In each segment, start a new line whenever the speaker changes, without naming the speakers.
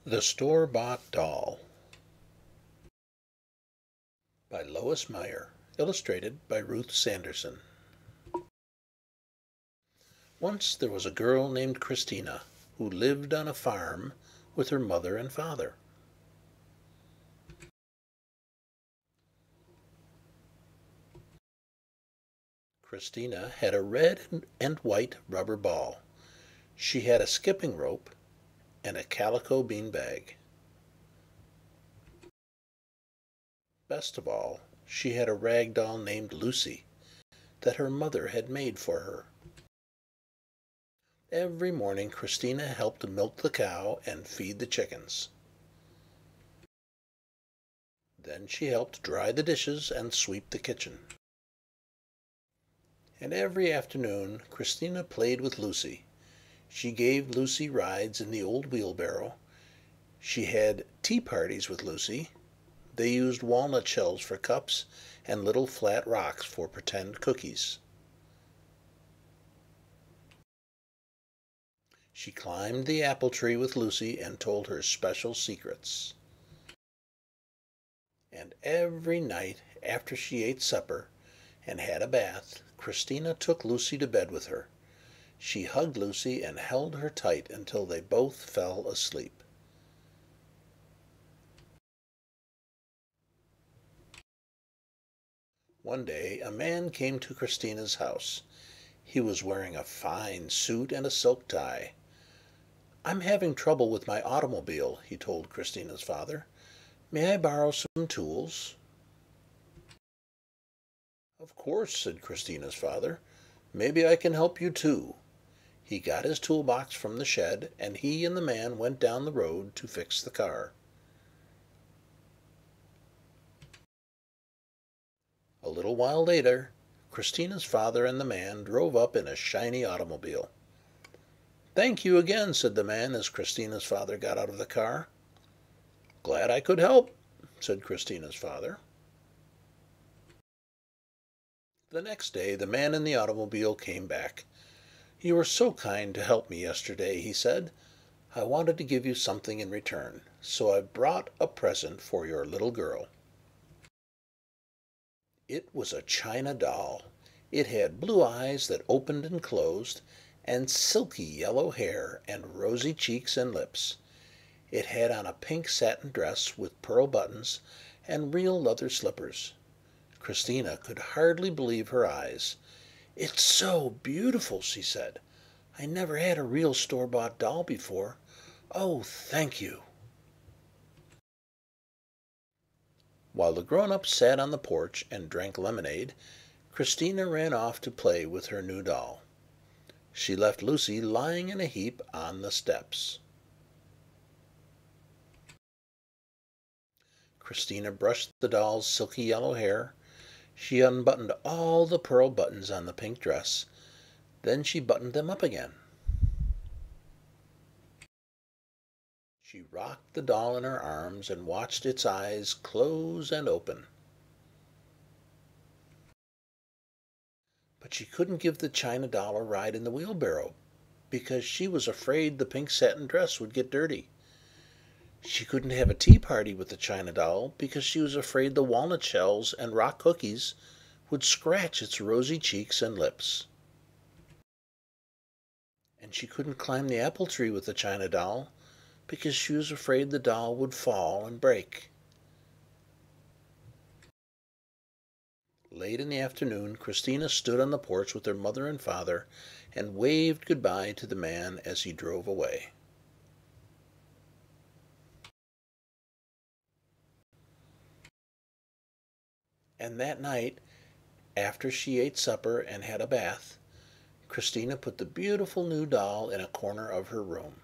The Store-Bought Doll by Lois Meyer, illustrated by Ruth Sanderson. Once there was a girl named Christina who lived on a farm with her mother and father. Christina had a red and white rubber ball. She had a skipping rope and a calico beanbag. Best of all, she had a rag doll named Lucy that her mother had made for her. Every morning Christina helped milk the cow and feed the chickens. Then she helped dry the dishes and sweep the kitchen. And every afternoon Christina played with Lucy. She gave Lucy rides in the old wheelbarrow. She had tea parties with Lucy. They used walnut shells for cups and little flat rocks for pretend cookies. She climbed the apple tree with Lucy and told her special secrets. And every night after she ate supper and had a bath, Christina took Lucy to bed with her. She hugged Lucy and held her tight until they both fell asleep. One day a man came to Christina's house. He was wearing a fine suit and a silk tie. "I'm having trouble with my automobile," he told Christina's father. "May I borrow some tools?" "Of course," said Christina's father. "Maybe I can help you too." He got his toolbox from the shed, and he and the man went down the road to fix the car. A little while later, Christina's father and the man drove up in a shiny automobile. "Thank you again," said the man as Christina's father got out of the car. "Glad I could help," said Christina's father. The next day the man in the automobile came back. "You were so kind to help me yesterday," he said. "I wanted to give you something in return, so I brought a present for your little girl." It was a china doll. It had blue eyes that opened and closed, and silky yellow hair, and rosy cheeks and lips. It had on a pink satin dress with pearl buttons and real leather slippers. Christina could hardly believe her eyes. "It's so beautiful," she said. "I never had a real store-bought doll before. Oh, thank you." While the grown-ups sat on the porch and drank lemonade, Christina ran off to play with her new doll. She left Lucy lying in a heap on the steps. Christina brushed the doll's silky yellow hair. She unbuttoned all the pearl buttons on the pink dress. Then she buttoned them up again. She rocked the doll in her arms and watched its eyes close and open. But she couldn't give the china doll a ride in the wheelbarrow because she was afraid the pink satin dress would get dirty. She couldn't have a tea party with the china doll because she was afraid the walnut shells and rock cookies would scratch its rosy cheeks and lips. And she couldn't climb the apple tree with the china doll because she was afraid the doll would fall and break. Late in the afternoon, Christina stood on the porch with her mother and father and waved goodbye to the man as he drove away. And that night, after she ate supper and had a bath, Christina put the beautiful new doll in a corner of her room.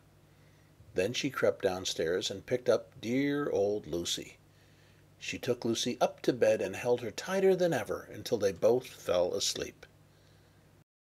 Then she crept downstairs and picked up dear old Lucy. She took Lucy up to bed and held her tighter than ever until they both fell asleep.